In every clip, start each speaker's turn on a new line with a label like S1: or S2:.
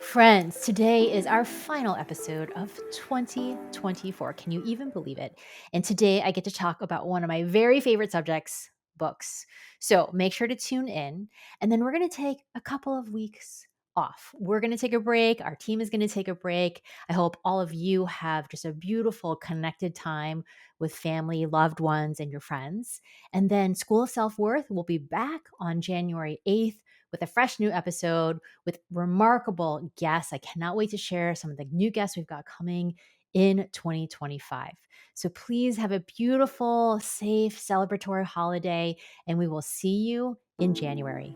S1: Friends, today is our final episode of 2024. Can you even believe it? And today I get to talk about one of my very favorite subjects, books. So make sure to tune in. And then we're going to take a couple of weeks off. We're going to take a break. Our team is going to take a break. I hope all of you have just a beautiful, connected time with family, loved ones, and your friends. And then School of Self Worth will be back on January 8th with a fresh new episode with remarkable guests. I cannot wait to share some of the new guests we've got coming in 2025. So please have a beautiful, safe, celebratory holiday, and we will see you in January.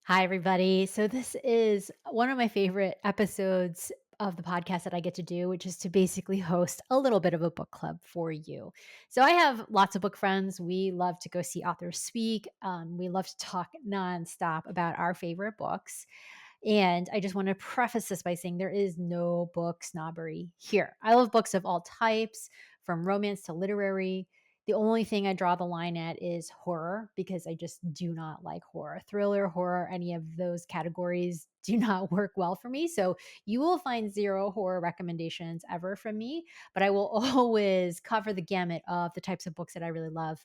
S1: Hi, everybody. So, this is one of my favorite episodes of the podcast that I get to do, which is to basically host a little bit of a book club for you. So, I have lots of book friends. We love to go see authors speak. We love to talk nonstop about our favorite books. And I just want to preface this by saying there is no book snobbery here. I love books of all types, from romance to literary. The only thing I draw the line at is horror because I just do not like horror. Thriller, horror, any of those categories do not work well for me. So you will find zero horror recommendations ever from me, but I will always cover the gamut of the types of books that I really love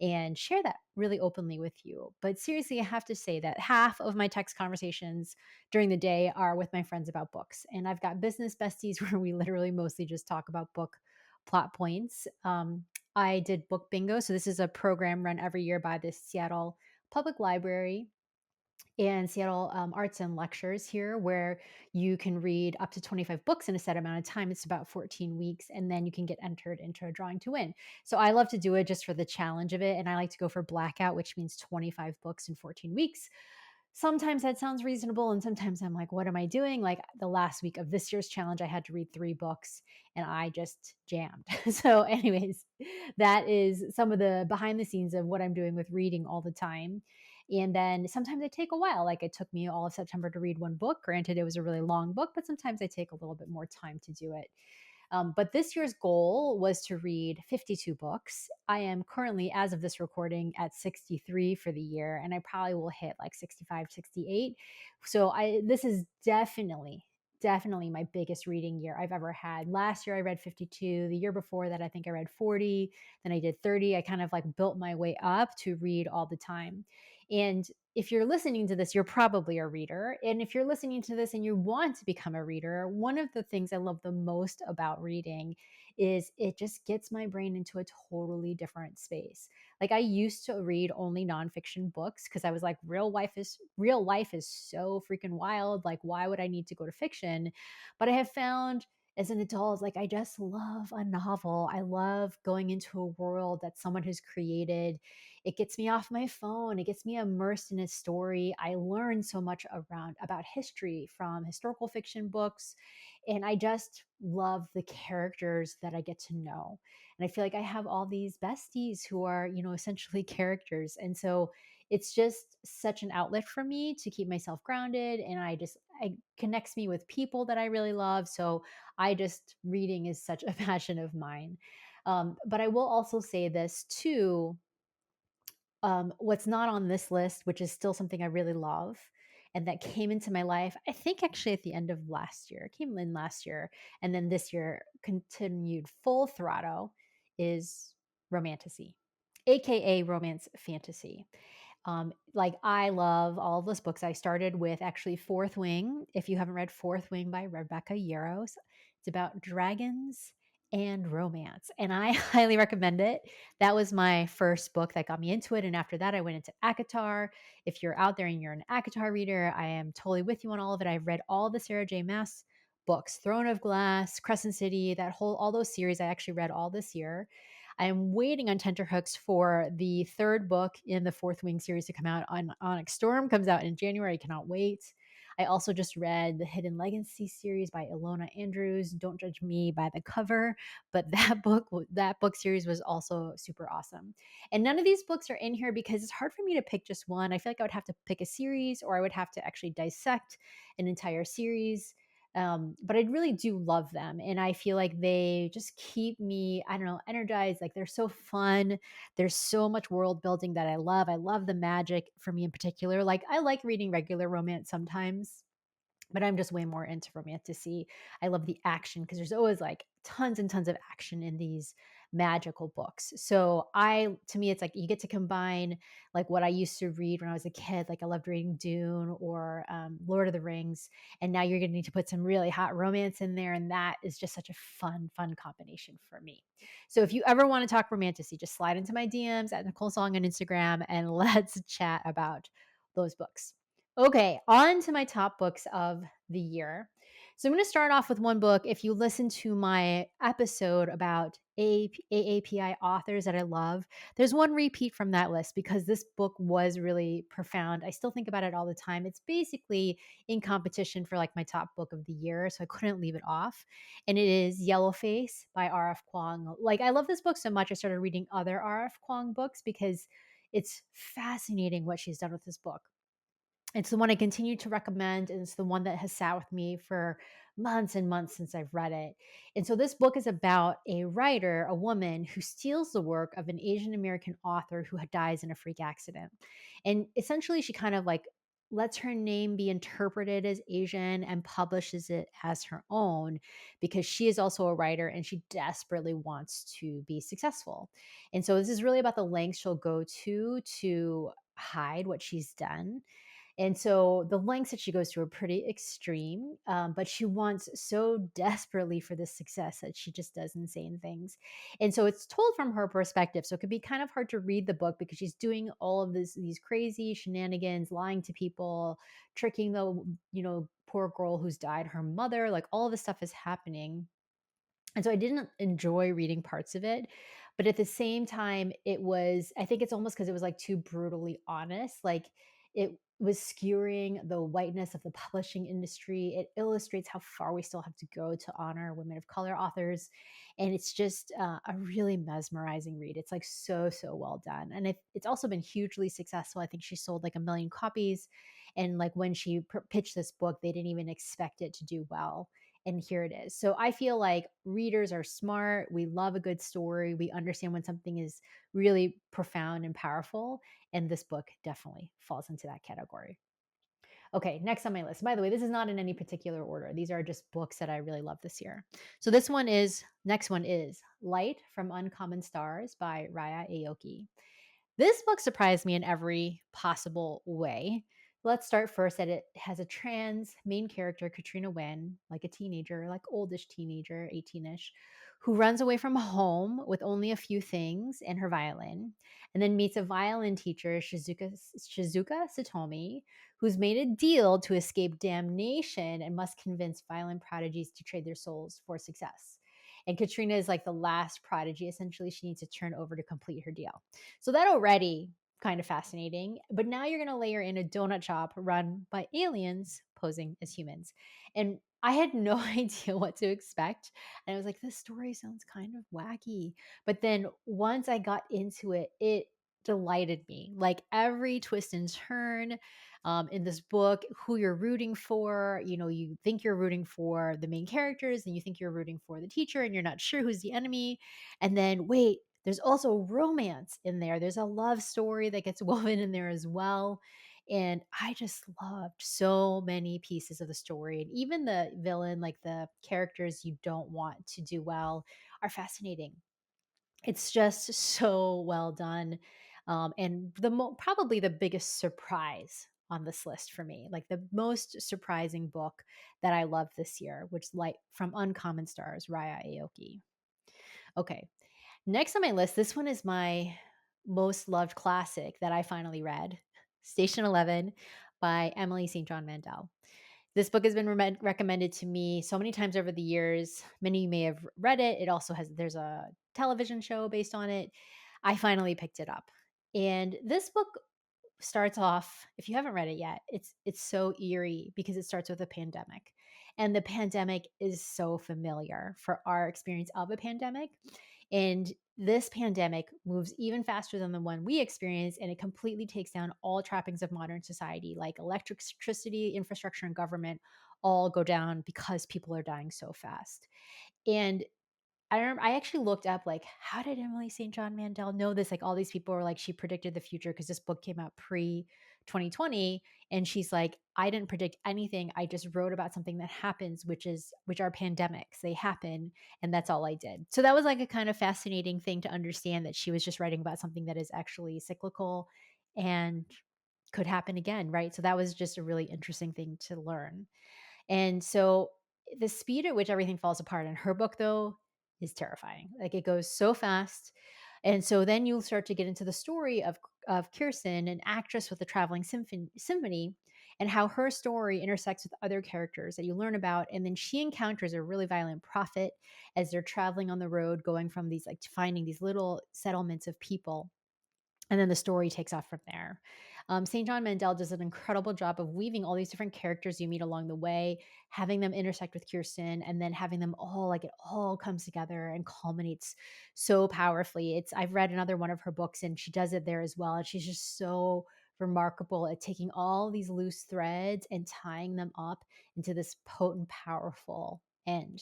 S1: and share that really openly with you. But seriously, I have to say that half of my text conversations during the day are with my friends about books. And I've got business besties where we literally mostly just talk about book plot points. I did book bingo. So this is a program run every year by the Seattle Public Library and Seattle Arts and Lectures here, where you can read up to 25 books in a set amount of time. It's about 14 weeks, and then you can get entered into a drawing to win. So I love to do it just for the challenge of it. And I like to go for blackout, which means 25 books in 14 weeks. Sometimes that sounds reasonable. And sometimes I'm like, what am I doing? Like the last week of this year's challenge, I had to read 3 books and I just jammed. So, anyways, that is some of the behind the scenes of what I'm doing with reading all the time. And then sometimes I take a while. Like it took me all of September to read one book. Granted, it was a really long book, but sometimes I take a little bit more time to do it. But this year's goal was to read 52 books. I am currently, as of this recording, at 63 for the year, and I probably will hit like 65, 68. So this is definitely my biggest reading year I've ever had. Last year I read 52. The year before that, I think I read 40. Then I did 30. I kind of like built my way up to read all the time. And if you're listening to this, you're probably a reader. And if you're listening to this and you want to become a reader, one of the things I love the most about reading is it just gets my brain into a totally different space. Like I used to read only nonfiction books because I was like, real life is so freaking wild. Like, why would I need to go to fiction? But I have found as an adult, like I just love a novel. I love going into a world that someone has created. It gets me off my phone. It gets me immersed in a story. I learn so much around about history from historical fiction books. And I just love the characters that I get to know. And I feel like I have all these besties who are, essentially characters. And so it's just such an outlet for me to keep myself grounded. And it connects me with people that I really love. So reading is such a passion of mine. But I will also say this too, what's not on this list, which is still something I really love and that came into my life, I think actually at the end of last year. It came in last year. And then this year continued full throttle is romantasy, AKA romance fantasy. Like I love all of those books. I started with actually Fourth Wing. If you haven't read Fourth Wing by Rebecca Yarros, it's about dragons and romance, and I highly recommend it. That was my first book that got me into it, and after that, I went into ACOTAR. If you're out there and you're an ACOTAR reader, I am totally with you on all of it. I've read all the Sarah J. Maas books, Throne of Glass, Crescent City, all those series. I actually read all this year. I am waiting on tenterhooks for the third book in the Fourth Wing series to come out. On Onyx Storm comes out in January. I cannot wait. I also just read the Hidden Legacy series by Ilona Andrews. Don't judge me by the cover, but that book series was also super awesome. And none of these books are in here because it's hard for me to pick just one. I feel like I would have to pick a series or I would have to actually dissect an entire series. But I really do love them. And I feel like they just keep me, I don't know, energized. Like they're so fun. There's so much world building that I love. I love the magic for me in particular. Like I like reading regular romance sometimes, but I'm just way more into romantasy. I love the action because there's always like tons and tons of action in these magical books. So to me, it's like you get to combine like what I used to read when I was a kid. Like I loved reading Dune or Lord of the Rings, and now you're going to need to put some really hot romance in there, and that is just such a fun combination for me. So if you ever want to talk romantasy, just slide into my DMs at Nicole Song on Instagram, and let's chat about those books. Okay, on to my top books of the year. So I'm going to start off with one book. If you listen to my episode about AAPI authors that I love, there's one repeat from that list because this book was really profound. I still think about it all the time. It's basically in competition for like my top book of the year, so I couldn't leave it off. And it is Yellowface by RF Kuang. Like I love this book so much, I started reading other RF Kuang books because it's fascinating what she's done with this book. It's the one I continue to recommend, and it's the one that has sat with me for months and months since I've read it. And so this book is about a writer, a woman who steals the work of an Asian American author who dies in a freak accident. And essentially she kind of like lets her name be interpreted as Asian and publishes it as her own because she is also a writer and she desperately wants to be successful. And so this is really about the lengths she'll go to hide what she's done. And so the lengths that she goes to are pretty extreme, but she wants so desperately for this success that she just does insane things. And so it's told from her perspective. So it could be kind of hard to read the book because she's doing all of these crazy shenanigans, lying to people, tricking the, poor girl who's died, her mother, like all of this stuff is happening. And so I didn't enjoy reading parts of it, but at the same time, I think it's almost because it was like too brutally honest. Like it was skewering the whiteness of the publishing industry. It illustrates how far we still have to go to honor women of color authors. And it's just a really mesmerizing read. It's like so well done. And it's also been hugely successful. I think she sold like 1 million copies. And like when she pitched this book, they didn't even expect it to do well, and here it is. So I feel like readers are smart. We love a good story. We understand when something is really profound and powerful. And this book definitely falls into that category. Okay, next on my list. By the way, this is not in any particular order. These are just books that I really love this year. So next one is Light from Uncommon Stars by Raya Aoki. This book surprised me in every possible way. Let's start first that it has a trans main character, Katrina Wen, like a teenager, like oldish teenager, 18ish, who runs away from home with only a few things and her violin, and then meets a violin teacher, Shizuka Satomi, who's made a deal to escape damnation and must convince violin prodigies to trade their souls for success. And Katrina is like the last prodigy, essentially, she needs to turn over to complete her deal. So that already kind of fascinating. But now you're going to layer in a donut shop run by aliens posing as humans. And I had no idea what to expect. And I was like, this story sounds kind of wacky. But then once I got into it, it delighted me. Like every twist and turn in this book, who you're rooting for, you think you're rooting for the main characters and you think you're rooting for the teacher and you're not sure who's the enemy. And then, wait, there's also romance in there. There's a love story that gets woven in there as well. And I just loved so many pieces of the story. And even the villain, like the characters you don't want to do well, are fascinating. It's just so well done. And probably the biggest surprise on this list for me, like the most surprising book that I loved this year, which is Light from Uncommon Stars, Raya Aoki. Okay, next on my list, this one is my most loved classic that I finally read, Station 11 by Emily St. John Mandel. This book has been recommended to me so many times over the years. Many of you may have read it. There's a television show based on it. I finally picked it up. And this book starts off, if you haven't read it yet, it's so eerie because it starts with a pandemic. And the pandemic is so familiar for our experience of a pandemic. And this pandemic moves even faster than the one we experienced, and it completely takes down all trappings of modern society, like electricity, infrastructure, and government all go down because people are dying so fast. And I actually looked up, like, how did Emily St. John Mandel know this? Like, all these people were like, she predicted the future because this book came out pre 2020. And she's like, I didn't predict anything. I just wrote about something that happens, which are pandemics. They happen. And that's all I did. So that was like a kind of fascinating thing to understand, that she was just writing about something that is actually cyclical and could happen again. Right. So that was just a really interesting thing to learn. And so the speed at which everything falls apart in her book, though, is terrifying. Like, it goes so fast. And so then you'll start to get into the story of Kirsten, an actress with the traveling symphony, and how her story intersects with other characters that you learn about. And then she encounters a really violent prophet as they're traveling on the road, going from these, like, finding these little settlements of people, and then the story takes off from there. St. John Mandel does an incredible job of weaving all these different characters you meet along the way, having them intersect with Kirsten, and then having them all, like, it all comes together and culminates so powerfully. I've read another one of her books, and she does it there as well. And she's just so remarkable at taking all these loose threads and tying them up into this potent, powerful end.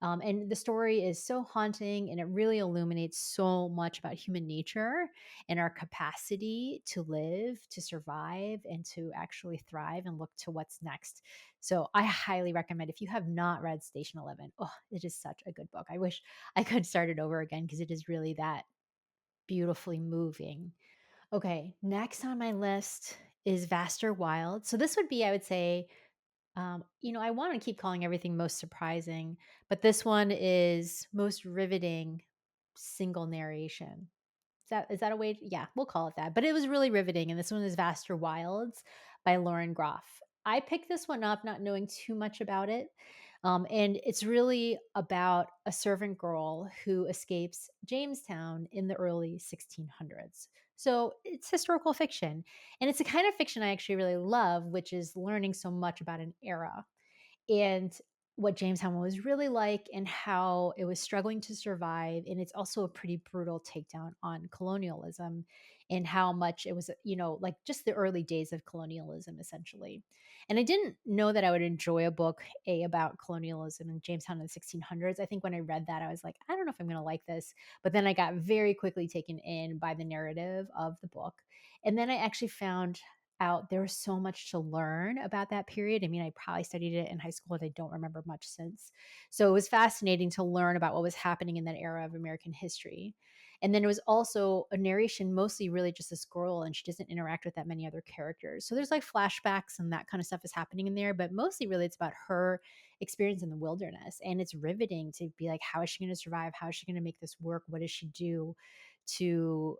S1: And the story is so haunting, and it really illuminates so much about human nature and our capacity to live, to survive, and to actually thrive and look to what's next. So I highly recommend, if you have not read Station 11, oh, it is such a good book. I wish I could start it over again because it is really that beautifully moving. Okay, next on my list is Vaster Wild. So this would be, I would say, I want to keep calling everything most surprising, but this one is most riveting single narration. Is that a way? Yeah, we'll call it that. But it was really riveting, and this one is Vaster Wilds by Lauren Groff. I picked this one up not knowing too much about it, and it's really about a servant girl who escapes Jamestown in the early 1600s. So it's historical fiction, and it's a kind of fiction I actually really love, which is learning so much about an era and what Jamestown was really like and how it was struggling to survive. And it's also a pretty brutal takedown on colonialism and how much it was, like just the early days of colonialism, essentially. And I didn't know that I would enjoy a book about colonialism in Jamestown in the 1600s. I think when I read that, I was like, I don't know if I'm going to like this. But then I got very quickly taken in by the narrative of the book. And then I actually found out there was so much to learn about that period. I mean, I probably studied it in high school and I don't remember much since. So it was fascinating to learn about what was happening in that era of American history. And then it was also a narration, mostly really just this girl, and she doesn't interact with that many other characters. So there's like flashbacks and that kind of stuff is happening in there, but mostly really it's about her experience in the wilderness. And it's riveting to be like, how is she going to survive? How is she going to make this work? What does she do to,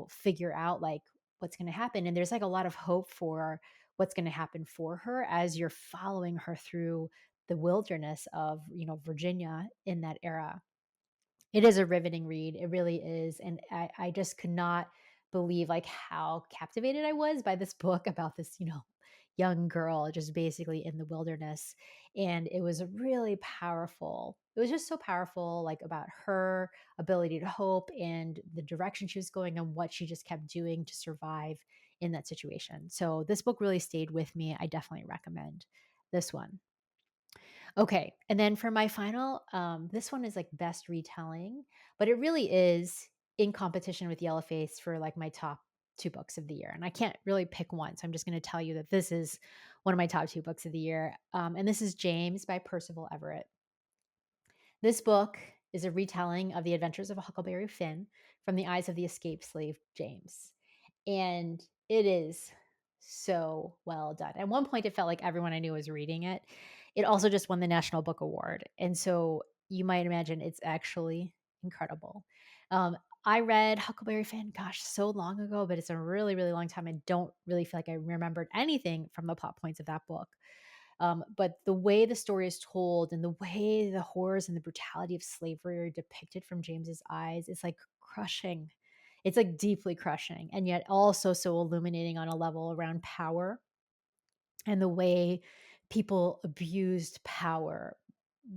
S1: figure out like what's going to happen? And there's like a lot of hope for what's going to happen for her as you're following her through the wilderness of, Virginia in that era. It is a riveting read. It really is. And I just could not believe like how captivated I was by this book about this, young girl just basically in the wilderness. And it was really powerful. It was just so powerful, like about her ability to hope and the direction she was going and what she just kept doing to survive in that situation. So this book really stayed with me. I definitely recommend this one. Okay, and then for my final, this one is like best retelling, but it really is in competition with Yellowface for like my top two books of the year. And I can't really pick one, so I'm just going to tell you that this is one of my top two books of the year. And this is James by Percival Everett. This book is a retelling of the adventures of Huckleberry Finn from the eyes of the escaped slave James. And it is so well done. At one point, it felt like everyone I knew was reading it. It also just won the National Book Award. And so you might imagine it's actually incredible. I read Huckleberry Finn, gosh, so long ago, but it's a really, really long time. I don't really feel like I remembered anything from the plot points of that book. But the way the story is told and the way the horrors and the brutality of slavery are depicted from James's eyes is like crushing. It's like deeply crushing, and yet also so illuminating on a level around power and the way people abused power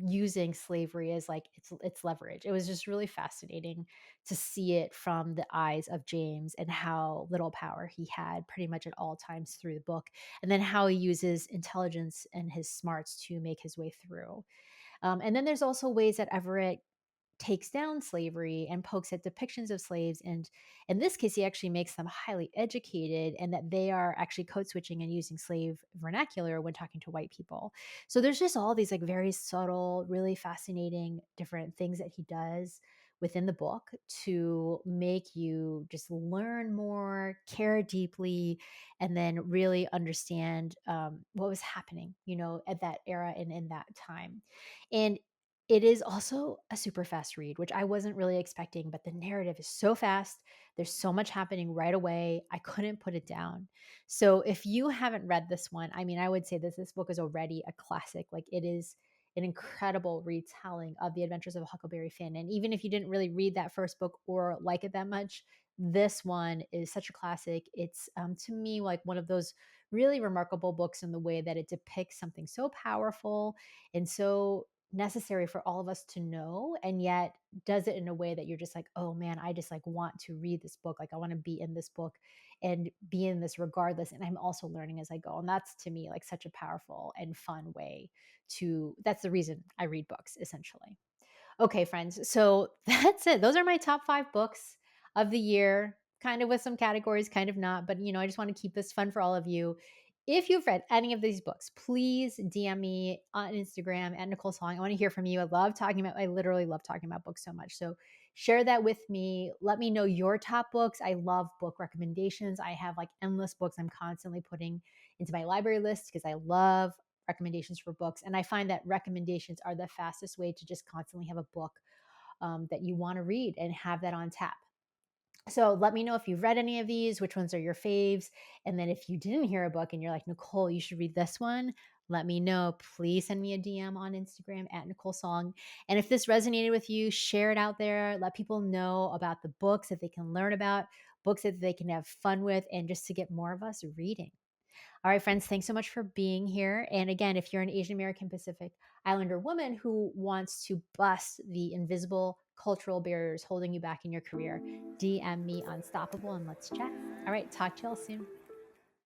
S1: using slavery as like its leverage. It was just really fascinating to see it from the eyes of James and how little power he had pretty much at all times through the book, and then how he uses intelligence and his smarts to make his way through. And then there's also ways that Everett takes down slavery and pokes at depictions of slaves. And in this case, he actually makes them highly educated and that they are actually code switching and using slave vernacular when talking to white people. So there's just all these like very subtle, really fascinating different things that he does within the book to make you just learn more, care deeply, and then really understand what was happening, at that era and in that time. And it is also a super fast read, which I wasn't really expecting, but the narrative is so fast. There's so much happening right away. I couldn't put it down. So if you haven't read this one, I mean, I would say this book is already a classic. Like it is an incredible retelling of the adventures of Huckleberry Finn. And even if you didn't really read that first book or like it that much, this one is such a classic. It's to me like one of those really remarkable books in the way that it depicts something so powerful and so necessary for all of us to know, and yet does it in a way that you're just like, oh man, I just like want to read this book, like I want to be in this book and be in this regardless, and I'm also learning as I go. And that's to me like such a powerful and fun way to, that's the reason I read books essentially. Okay, friends. So that's it. Those are my top 5 books of the year, kind of with some categories, kind of not. But, I just want to keep this fun for all of you. If you've read any of these books, please DM me on Instagram at Nicole Song. I want to hear from you. I literally love talking about books so much. So share that with me. Let me know your top books. I love book recommendations. I have like endless books I'm constantly putting into my library list because I love recommendations for books. And I find that recommendations are the fastest way to just constantly have a book that you want to read and have that on tap. So let me know if you've read any of these, which ones are your faves. And then if you didn't hear a book and you're like, Nicole, you should read this one, let me know. Please send me a DM on Instagram at Nicole Song. And if this resonated with you, share it out there. Let people know about the books that they can learn about, books that they can have fun with, and just to get more of us reading. All right, friends, thanks so much for being here. And again, if you're an Asian American Pacific Islander woman who wants to bust the invisible cultural barriers holding you back in your career, DM me Unstoppable and let's chat. All right, talk to y'all soon.